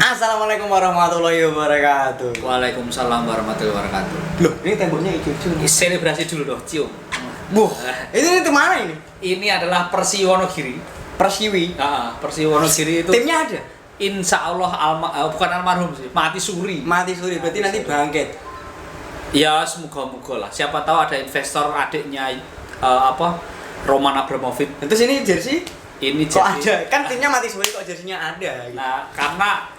Assalamualaikum warahmatullahi wabarakatuh. Waalaikumsalam warahmatullahi wabarakatuh. Loh, ini temboknya hijau-hijau nih. Selebrasi dulu dong, cium. Buh, ini mana ini? Ini adalah Persi Wonogiri. Persiwi. Persi Wonogiri itu. Timnya ada? Insya Allah bukan almarhum sih, mati suri. Mati suri, berarti Mati nanti suri. bangkit. Ya semoga-moga lah. Siapa tahu ada investor adiknya Roman Abramovich. Terus ini jersey? Ini Kok jersey. ada? Kan timnya mati suri kok jersinya ada gitu. Nah, karena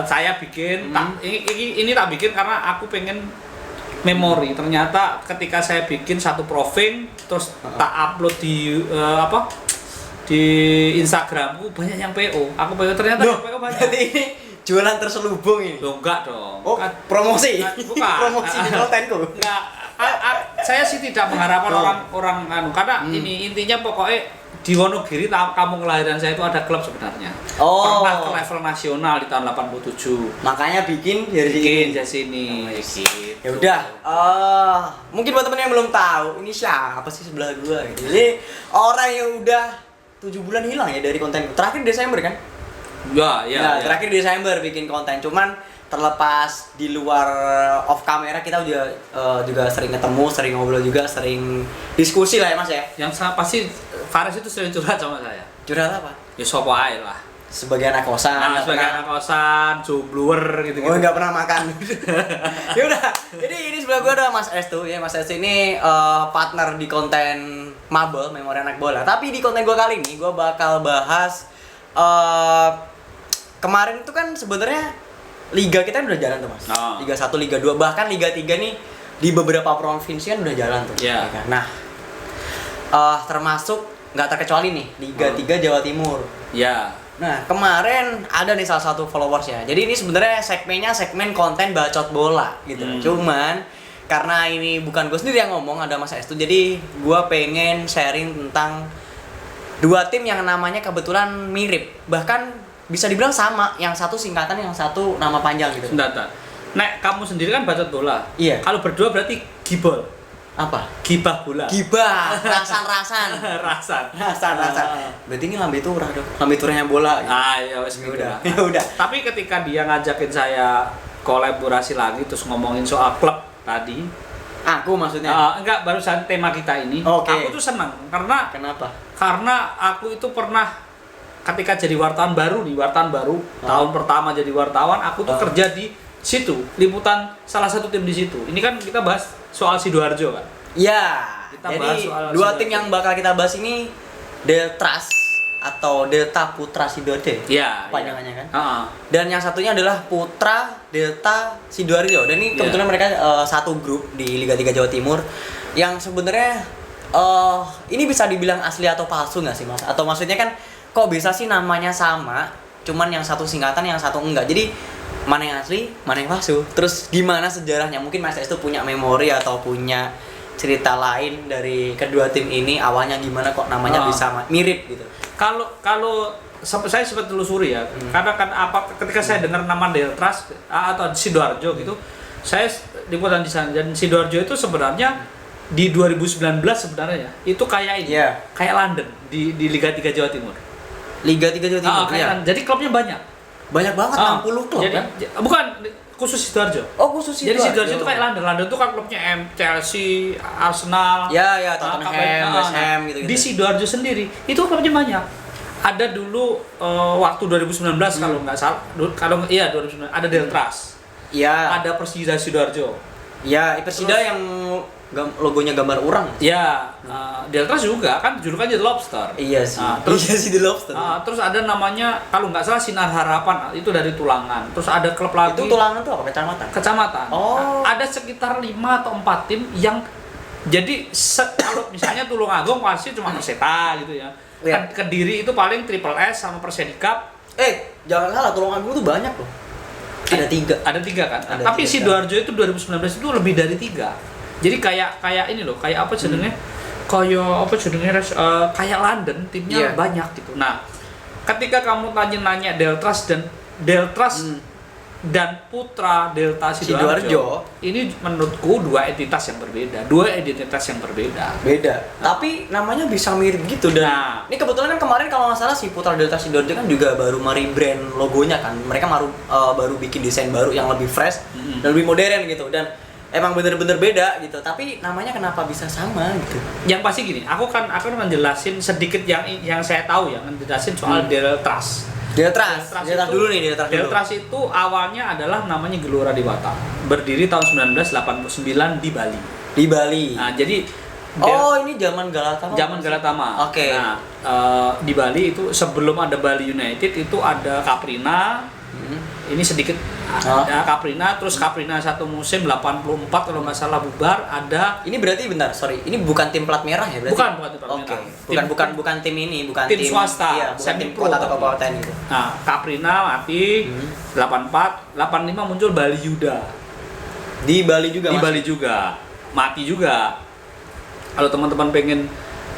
saya bikin ini tak bikin karena aku pengen memori. Ternyata ketika saya bikin satu profil terus tak upload di di Instagramku banyak yang PO. Aku PO ternyata Loh, yang PO banyak. berarti ini jualan terselubung ini. Loh, enggak dong. Oh, promosi. Bukan. Promosi di kontenku. Enggak. Saya sih tidak mengharapkan orang karena ini intinya pokoknya di Wonogiri kampung kelahiran saya itu ada klub sebenarnya. Oh. Pernah ke level nasional di tahun 87. Makanya bikin jersey Bikin sini. Gitu. Ya udah, mungkin buat temen yang belum tahu ini siapa sih sebelah gua gitu. Jadi orang yang udah 7 bulan hilang ya dari konten. Terakhir Desember kan? Ya. Terakhir Desember bikin konten. Cuman terlepas di luar off kamera kita juga sering ketemu, sering ngobrol juga, sering diskusi lah ya Mas ya. Yang pasti Faris itu sering curhat sama saya. Curhat apa? Ya sopo ae lah. Sebagai anak kosan. Nah, sebagai pernah- anak kosan, jombloer gitu-gitu. Oh, nggak pernah makan. Ya udah. Jadi ini sebelah gua ada Mas Estu ya. Mas Estu ini partner di konten Mabel, Memori Anak Bola. Tapi di konten gua kali ini gua bakal bahas kemarin itu kan sebenarnya liga kita udah jalan tuh Mas. Oh. Liga 1, Liga 2, bahkan Liga 3 nih di beberapa provinsi kan udah jalan tuh. Iya. Ya kan? Nah, termasuk nggak terkecuali nih Liga 3 Jawa Timur. Ya. Nah, kemarin ada nih salah satu followers ya. Jadi ini sebenarnya segmennya segmen konten bacot bola gitu. Cuman karena ini bukan gue sendiri yang ngomong, ada Mas Estu. Jadi gue pengen sharing tentang dua tim yang namanya kebetulan mirip. Bahkan bisa dibilang sama, yang satu singkatan, yang satu nama panjang gitu. Sebentar. Nek kamu sendiri kan bacot bola. Iya. Kalau berdua berarti gibol. Apa? Gibah bola. Gibah, rasan-rasan. Rasan. Rasan-rasan. Berarti ini lambe turah dong. Lambe turahnya bola. Gitu. Ya wes Ya gitu udah. lah. Ya udah. Tapi ketika dia ngajakin saya kolaborasi lagi terus ngomongin soal klub tadi, Aku maksudnya. enggak barusan tema kita ini, Oke. aku tuh senang karena Kenapa? aku itu pernah ketika jadi wartawan baru tahun pertama jadi wartawan, aku tuh kerja di situ, liputan salah satu tim di situ. Ini kan kita bahas soal Sidoarjo kan. Ya, Kita bahas jadi soal dua Sidoarjo. tim yang bakal kita bahas ini Deltras atau Delta Putra Sidoarjo. Iya. Panjangannya kan. Heeh. Dan yang satunya adalah Putra Delta Sidoarjo. Dan ini kebetulan mereka satu grup di Liga 3 Jawa Timur yang sebenarnya ini bisa dibilang asli atau palsu nggak sih Mas? Atau maksudnya kan kok bisa sih namanya sama, cuman yang satu singkatan, yang satu enggak. Jadi mana yang asli, mana yang palsu? Terus gimana sejarahnya? Mungkin Mas itu punya memori atau punya cerita lain dari kedua tim ini, awalnya gimana kok namanya bisa mirip gitu. Kalau saya sempat telusuri ya, karena kan ketika saya dengar nama Deltras atau Sidoarjo gitu, saya liputan di sana, dan Sidoarjo itu sebenarnya di 2019 sebenarnya itu kayak ini, Iya. kayak London di Liga 3 Jawa Timur. Liga 3 Jawa Timur. Kayak London. Jadi klubnya banyak. Banyak banget, 60 klub jadi, kan? Bukan khusus Sidoarjo. Oh, khusus Jadi Sidoarjo itu kayak London. London itu kan klubnya Chelsea, Arsenal, Ya, Tottenham, West Ham gitu-gitu. Di Sidoarjo sendiri itu klubnya banyak. Ada dulu waktu 2019 kalau nggak salah, 2019 ada Deltras, Iya. ada Persija Sidoarjo. Ya, Persida Terus- yang logonya gambar orang. Ya, Deltras juga kan julukannya The Lobster. Iya sih. Terus Iya sih di Lobster. terus ada namanya kalau nggak salah Sinar Harapan, itu dari Tulangan. Terus ada klub lagi. Itu Tulangan tuh apa? Kecamatan? Kecamatan. Oh. Ada sekitar 5 atau 4 tim yang jadi kalau misalnya Tulungagung pasti cuma Perseta gitu ya. Iya. Kediri itu paling Triple S sama Persedikap. Jangan salah, Tulungagung tuh banyak loh. Ada 3. Ada 3 kan. Ada Tapi 3. Sidoarjo itu 2019 itu lebih dari 3. Jadi kayak ini loh, kayak apa jadinya? Kayak London, timnya Iya. banyak gitu. Nah, ketika kamu nanya Deltras dan Deltras dan Putra Delta Sidoarjo. Sidoarjo. Ini menurutku dua identitas yang berbeda. Beda. Tapi namanya bisa mirip gitu dan Nah. ini kebetulan kan kemarin kalau nggak salah si Putra Delta Sidoarjo kan juga baru merebrand logonya kan. Mereka baru bikin desain baru yang lebih fresh dan lebih modern gitu dan emang bener-bener beda gitu. Tapi namanya kenapa bisa sama gitu? Yang pasti gini, aku akan menjelasin sedikit yang saya tahu ya, menjelasin soal Deltras. Deltras dulu nih, Deltras dulu. Deltras itu awalnya adalah namanya Gelora Dewata. Berdiri tahun 1989 di Bali. Di Bali. Nah, jadi ini zaman Galatama. Zaman Galatama. Oke. Nah, di Bali itu sebelum ada Bali United itu ada Caprina. Ini sedikit ada Caprina, terus Caprina satu musim 84 kalau nggak salah bubar. Ada Ini berarti bentar, sorry. Ini bukan tim plat merah ya berarti? bukan tim plat Oke. merah. Bukan tim ini, bukan Tim swasta, Iya, bukan tim semi-pro. kota atau kabupaten gitu. Nah, Caprina mati 84, 85 muncul Bali Yuda. Di Bali juga Di Mas? Bali juga. Mati juga. Kalau teman-teman pengen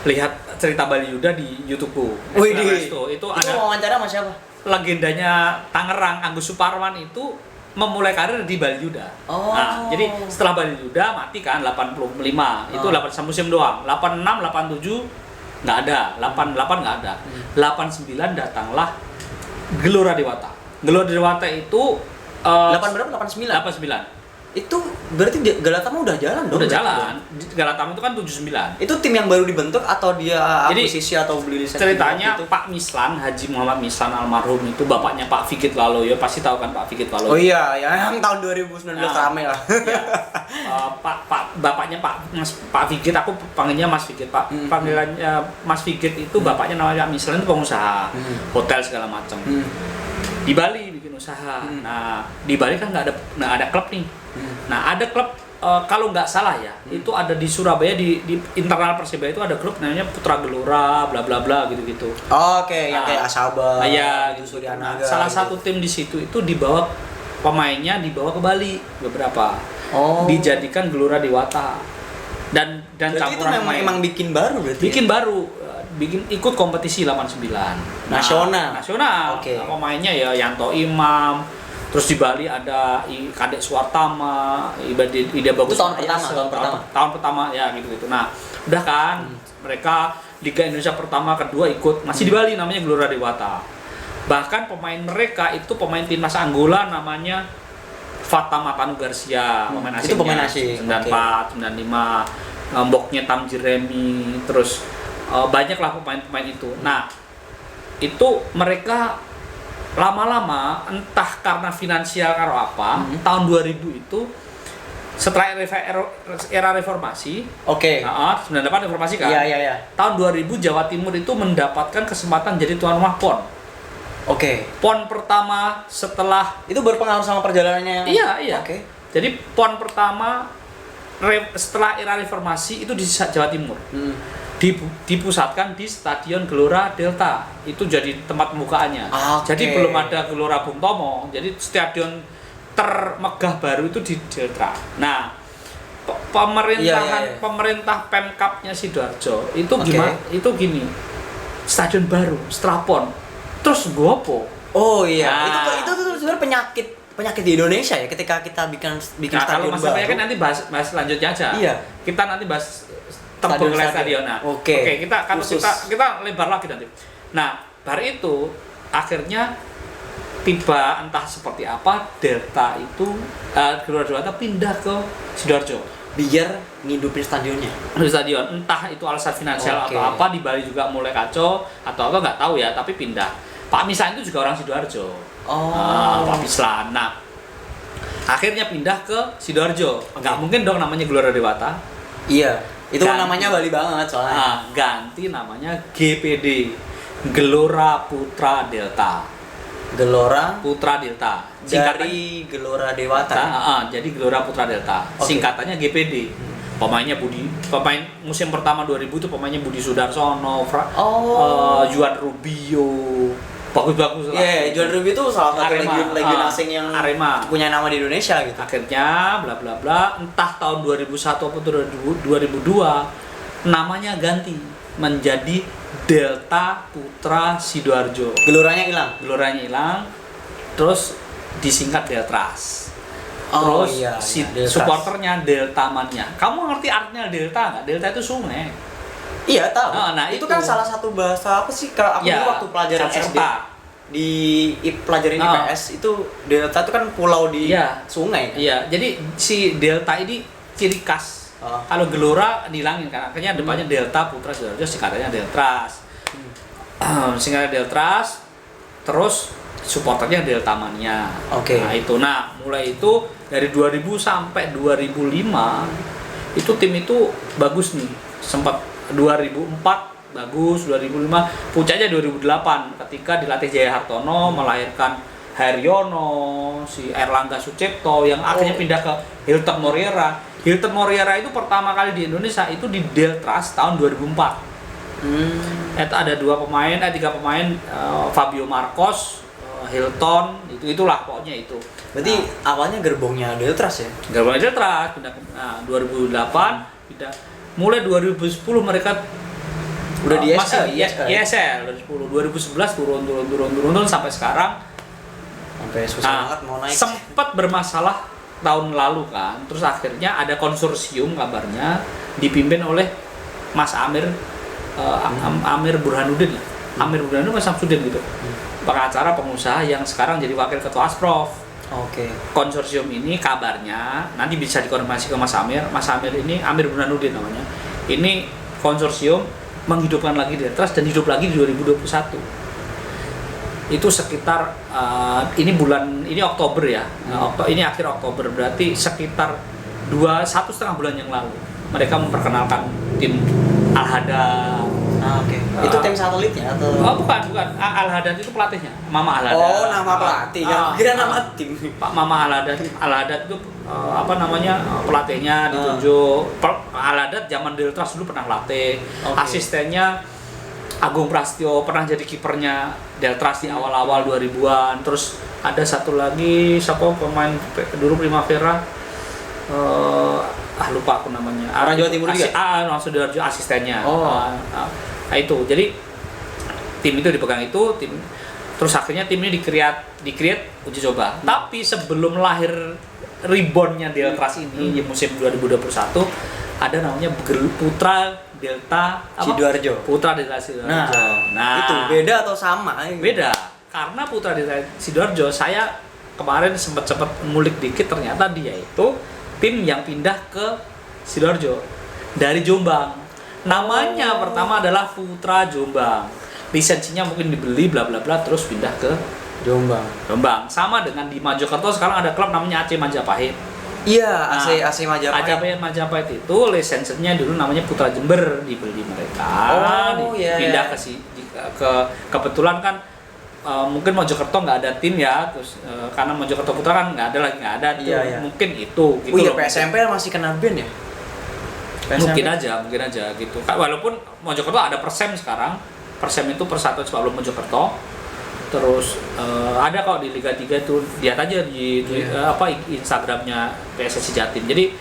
lihat cerita Bali Yuda di YouTube-ku. Wih, Itu ada wawancara sama siapa? legendanya Tangerang, Agus Suparman itu memulai karir di Bali Yuda. Oh. Nah, jadi setelah Bali Yuda mati kan 85. Itu 8 musim doang. 86, 87 nggak ada. 88 nggak ada. 89 datanglah Gelora Dewata. Gelora Dewata itu 8 berapa? 89? 89. Itu berarti Galatama udah jalan dong? Udah berarti jalan. dong? Galatama itu kan 79. Itu tim yang baru dibentuk atau dia Jadi, akuisisi atau beli lisensi? Ceritanya gitu? Pak Mislan, Haji Muhammad Mislan almarhum itu bapaknya Pak Figit Waloyo, pasti tahu kan Pak Figit Waloyo. Oh iya, yang tahun 2019 rame lah. Ya. Bapaknya Pak Figit, aku panggilnya Mas Figit. Panggilannya Mas Figit itu bapaknya namanya Pak Mislan itu pengusaha hotel segala macam. Di Bali bikin usaha. Nah, di Bali kan nggak ada klub nih. Nah, ada klub kalau nggak salah ya, itu ada di Surabaya di internal Persebaya itu ada klub namanya Putra Gelora bla bla bla gitu-gitu. Oke, yang kayak Asaba, Ya, gitu, gitu. Suryanaga. Salah gitu. satu tim di situ itu dibawa pemainnya dibawa ke Bali beberapa. Oh. Dijadikan Gelora Dewata. Dan Berarti itu campuran pemain. memang bikin baru berarti. Bikin baru, ikut kompetisi 89 Nasional. Nasional. Oke. Nah, pemainnya ya Yanto Imam, terus di Bali ada Kadek Suartama, Ida Bagus. Itu tahun pertama ya gitu. Nah, udah kan mereka Liga Indonesia pertama, kedua ikut masih di Bali namanya Gelora Dewata. Bahkan pemain mereka itu pemain timnas Angola namanya Fatama Tanu Garcia, pemain asing. Itu pemain asing. 94, 95, Mboknya Tam Jeremy, terus banyaklah pemain-pemain itu. Nah, itu mereka lama-lama entah karena finansial karo apa, tahun 2000 itu setelah era reformasi, 98 reformasi kan. Iya. Tahun 2000 Jawa Timur itu mendapatkan kesempatan jadi tuan rumah PON. Oke. PON pertama setelah Itu berpengaruh sama perjalanannya. Iya. Oke. Jadi PON pertama setelah era reformasi itu di Jawa Timur. Dipusatkan di Stadion Gelora Delta. Itu jadi tempat pembukaannya. Oke. Jadi belum ada Gelora Bung Tomo. Jadi stadion termegah baru itu di Delta. Nah, pemerintah Pemkapnya Sidoarjo itu gimana? Itu gini. Stadion baru, setelah PON. Terus gopo. Oh iya. Nah. Itu sebenarnya penyakit di Indonesia ya ketika kita bikin Nah, kalau stadion masalahnya baru. kan nanti bahas lanjutnya aja. Iya. Kita nanti bahas terbengkelai stadion. Nah, Oke. kita lebar lagi nanti. Nah, hari itu akhirnya tiba entah seperti apa Delta itu Gelora Dewata pindah ke Sidoarjo. Biar ngidupin stadionnya. Di stadion, entah itu alasan finansial Oke. atau apa, di Bali juga mulai kacau atau apa nggak tahu ya, tapi pindah. Pak Mislan itu juga orang Sidoarjo. Pak Mislan. Nah, akhirnya pindah ke Sidoarjo. Nggak mungkin dong namanya Gelora Dewata. Iya. Itu Ganti. namanya Bali banget soalnya. Ganti namanya GPD, Gelora Putra Delta. Gelora Putra Delta. dari Gelora Dewata. Jadi Gelora Putra Delta. Oke. Singkatannya GPD. Pemain musim pertama 2000 itu pemainnya Budi Sudarsono, Juan Rubio. Bagus-bagus lah. Iya, Juan Rubio itu salah satu legion asing yang Arema punya nama di Indonesia gitu. Akhirnya bla bla bla, entah tahun 2001 atau 2002 namanya ganti menjadi Delta Putra Sidoarjo. Geloranya hilang. Geloranya hilang. Terus disingkat Deltras. Oh, Terus iya, si iya, Deltras. supporternya Deltamania. Kamu ngerti artinya Delta nggak? Delta itu sungai. Iya tahu. Nah, itu itu. kan salah satu bahasa apa sih Kak? Aku Ya, dulu waktu pelajaran satu SD serta. di pelajaran Oh. IPS itu delta itu kan pulau di Iya. sungai kan? Iya, jadi si Delta ini ciri khas. Oh. Kalau Gelora dihilangin kan, akhirnya depannya Delta Putra Sidoarjo, singkatannya Deltras. Singkatnya Deltras, terus supporternya Deltamania. Oke. Nah itu, mulai itu dari 2000 sampai 2005 itu tim itu bagus nih, sempat 2004 bagus, 2005 puncaknya 2008 ketika dilatih Jaya Hartono melahirkan Haryono, si Erlangga Sucipto yang akhirnya pindah ke Hilton Moreira. Hilton Moreira itu pertama kali di Indonesia itu di Deltras tahun 2004. Itu ada tiga pemain, Fabio Marcos, Hilton, itulah pokoknya itu. Berarti awalnya gerbongnya Deltras ya? Gerbang Deltras pindah ke 2008 pindah. Mulai 2010 mereka Udah di masih SL, di ISL 2011 turun sampai sekarang. Sampai susah banget mau naik. Sempat bermasalah tahun lalu kan, terus akhirnya ada konsorsium kabarnya dipimpin oleh Mas Amir Amir Burhanuddin lah. Amir Burhanuddin Mas Samsudin gitu. Pengacara pengusaha yang sekarang jadi wakil ketua Asprof. Oke. Konsorsium ini kabarnya nanti bisa dikonfirmasi ke Mas Amir. Mas Amir ini Amir Burhanuddin namanya. Ini konsorsium menghidupkan lagi Deltras dan hidup lagi di 2021. Itu sekitar ini Oktober ya. Ini akhir Oktober, berarti sekitar 1,5 bulan yang lalu mereka memperkenalkan tim Al-Hadad. Oke. Itu tim satelitnya atau? Oh bukan. Al-Hadad itu pelatihnya, Mama Al-Hadad. Oh, nama pelatih kan? Kira nama tim. Pak Mama Al-Hadad itu pelatihnya ditunjuk. Al-Hadad zaman Deltras dulu pernah latih. Oke. Asistennya Agung Prasetyo pernah jadi kipernya Deltras di awal-awal 2000-an. Terus ada satu lagi siapa pemain dulu Primavera, lupa aku namanya. Orang Jawa Timur juga? Langsung Sidoarjo asistennya. Oh. Nah itu, jadi tim itu dipegang itu, terus akhirnya tim ini di-create uji coba. Tapi sebelum lahir reborn-nya Deltras ini di musim 2021 ada namanya Putra Delta Sidoarjo. Putra Delta Sidoarjo. Nah, itu beda atau sama? beda. Karena Putra Delta Sidoarjo saya kemarin sempat ngulik dikit, ternyata dia itu tim yang pindah ke Sidoarjo dari Jombang. Namanya pertama adalah Putra Jombang. Lisensinya mungkin dibeli bla bla bla terus pindah ke Jombang. Sama dengan di Mojokerto sekarang ada klub namanya AC Majapahit. Iya, AC Majapahit. Majapahit itu lisensinya dulu namanya Putra Jember, dibeli mereka. Pindah ke kebetulan kan mungkin Mojokerto nggak ada tim ya, terus karena Mojokerto Putra kan nggak ada tuh. Iya. Mungkin itu gitu. PSMP masih kena ban ya? Mungkin aja gitu. Walaupun Mojokerto ada Persem sekarang. Persem itu Persatuan Sepak Bola Mojokerto. Terus ada kok di Liga 3 itu, lihat aja di Instagramnya PSSI Jatim. Jadi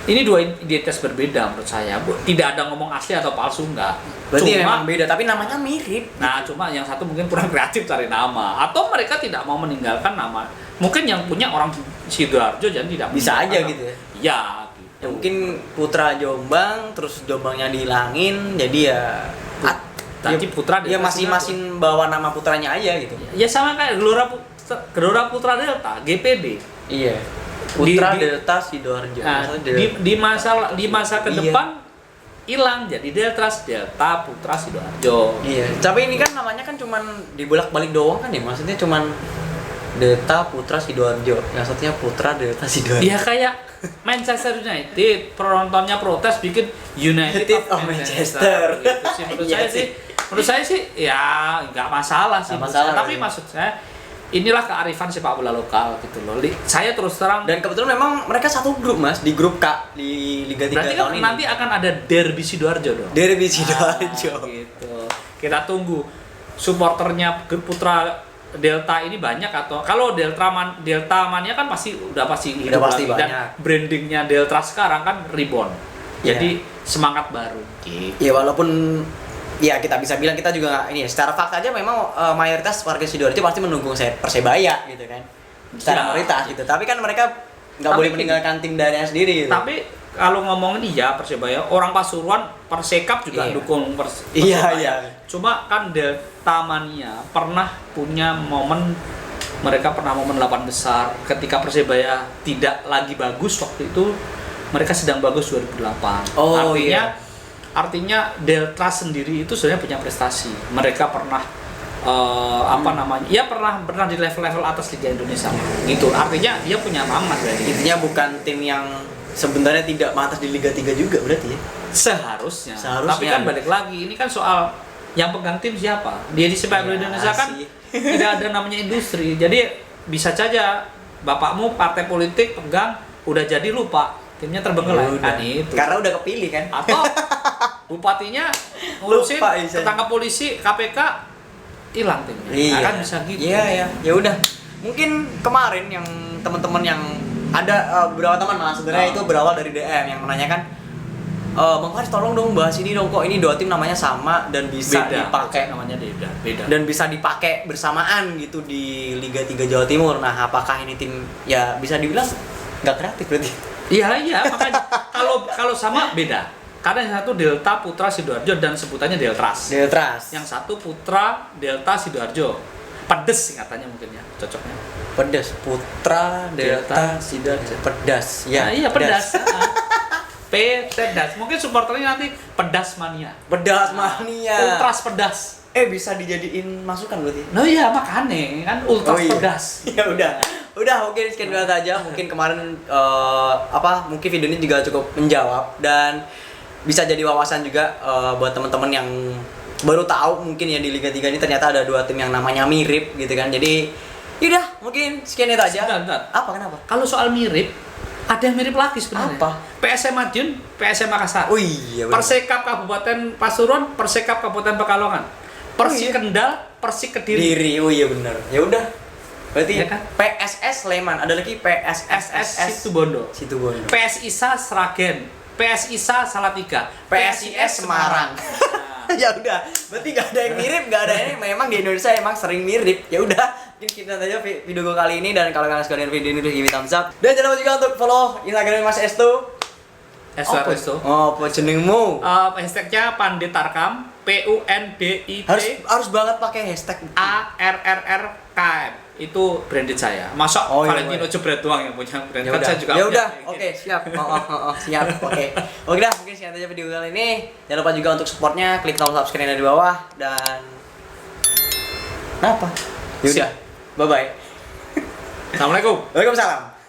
ini dua identitas berbeda menurut saya. Tidak ada ngomong asli atau palsu, enggak. Berarti memang beda, tapi namanya mirip. Nah, cuma yang satu mungkin kurang kreatif cari nama, atau mereka tidak mau meninggalkan nama. Mungkin yang punya orang Sidoarjo jadi tidak bisa aja gitu ya. Iya, gitu. Ya mungkin Putra Jombang, terus Jombangnya dihilangin, jadi ya Tapi Putra dia masing-masing bawa nama putranya aja gitu. Ya sama kayak Gelora Putra Delta, GPD. Iya. Putra Delta Sidoarjo. Nah, di masa ke depan hilang jadi Deltras, Delta Putra Sidoarjo. Iya. Tapi ini kan namanya kan cuman dibolak-balik doang kan ya, maksudnya cuman Delta Putra Sidoarjo. Yang satunya Putra Delta Sidoarjo. Ya kayak Manchester United, penontonnya protes bikin United of Manchester. Gitu sih menurut saya sih ya nggak masalah sih. Tapi maksud saya inilah kearifan sepak bola lokal gitu loh. Saya terus terang, dan kebetulan memang mereka satu grup Mas, di grup K di Liga 3 berarti kan tahun ini. nanti akan ada Derby Sidoarjo dong. Derby Sidoarjo. Gitu. Kita tunggu supporternya Putra Delta ini banyak, atau kalau Delta Mania kan udah pasti hidup lagi. Banyak. Dan brandingnya Delta sekarang kan reborn. Jadi semangat baru. Gitu. Ya walaupun ya kita bisa bilang kita juga ini ya, secara fakta aja memang mayoritas warga Sidoarjo pasti mendukung Persebaya gitu kan. secara Ya. mayoritas gitu. Tapi kan mereka nggak Tapi boleh gini, meninggalkan tim daerahnya sendiri gitu. Tapi kalau ngomongin iya Persebaya, orang Pasuruan, Persekap juga Iya. dukung Iya, Persebaya. iya. Cuma kan Delta Mania pernah punya momen, mereka pernah momen 8 besar ketika Persebaya tidak lagi bagus waktu itu, mereka sedang bagus 2008. Oh, Artinya Delta sendiri itu sebenarnya punya prestasi. Mereka pernah namanya? Ya pernah di level-level atas Liga Indonesia. Gitu. Artinya dia punya nama berarti. Intinya bukan tim yang sebenarnya tidak pantas di Liga 3 juga berarti ya. Seharusnya. Seharusnya. Tapi kan balik lagi, ini kan soal yang pegang tim siapa? Dia di sepak bola Iya Indonesia kan sih. tidak ada namanya industri. Jadi bisa saja bapakmu partai politik pegang, udah jadi lupa timnya terbengkalai Ya udah. kan itu. Karena udah kepilih kan. Atau bupatinya ngurusin Lupa, Isa. ketangkap polisi, KPK hilang timnya. Iya. Akan bisa gitu. Iya ya. Ya udah. Mungkin kemarin yang teman-teman yang ada beberapa teman malah sebenarnya itu berawal dari DM yang menanyakan Bang Faris tolong dong bahas ini dong, kok ini dua tim namanya sama dan bisa Beda. dipakai Namanya beda. dan bisa dipakai bersamaan gitu di Liga 3 Jawa Timur. Nah, apakah ini tim ya bisa dibilang nggak kreatif berarti? Iya, makanya kalau sama beda. Karena yang satu Delta Putra Sidoarjo dan sebutannya Deltras. Deltras. Yang satu Putra Delta Sidoarjo. Pedes singkatannya mungkin ya, cocoknya. Pedas Putra Delta Sidoarjo. Pedas. Ya, iya pedas. Pedas. Mungkin supporternya nanti pedas mania. Pedas mania. Ultras pedas. Bisa dijadiin masukan berarti. Nah iya makanya kan ultras Oh, iya. pedas. Ya udah mungkin sekian dulu aja. Mungkin kemarin mungkin video ini juga cukup menjawab dan bisa jadi wawasan juga buat teman-teman yang baru tahu mungkin ya di Liga 3 ini ternyata ada dua tim yang namanya mirip gitu kan. Jadi yaudah mungkin sekian itu aja. Bentar. Apa kenapa? Kalau soal mirip, ada yang mirip lagi sebenarnya. Apa? PSM Madiun, PSM Makassar. Oh iya benar. Persekap Kabupaten Pasuruan, Persekap Kabupaten Pekalongan. Persik iya. Kendal, Persik Kediri. Diri. Oh iya benar. Ya udah. Berarti Ya kan? PSS Sleman, ada lagi SS Situbondo. Situbondo. PSISA Sragen, PSISA Salatiga, PSIS Semarang. Ya udah, berarti nggak ada yang mirip, nggak ada yang memang di Indonesia emang sering mirip. Ya udah, mungkin kita aja video gue kali ini dan kalau kalian suka dengan video ini give it thumbs up. Dan jangan lupa juga untuk follow Instagram Mas Estu. Estu. Apa jenengmu? Hashtagnya Pandetarkam, PUNDIT Harus banget pakai hashtag. ARRRKM. Itu branded saya. Masa Oh, iya, Valentino Jebret doang yang punya brand. Ya Kan udah, saya juga ya punya. udah, oke siap. Siap, oke. Oke dah, mungkin sekian aja video kali ini. Jangan lupa juga untuk supportnya, klik tombol subscribe yang ada di bawah dan apa? Ya udah, bye bye. Assalamualaikum. Waalaikumsalam.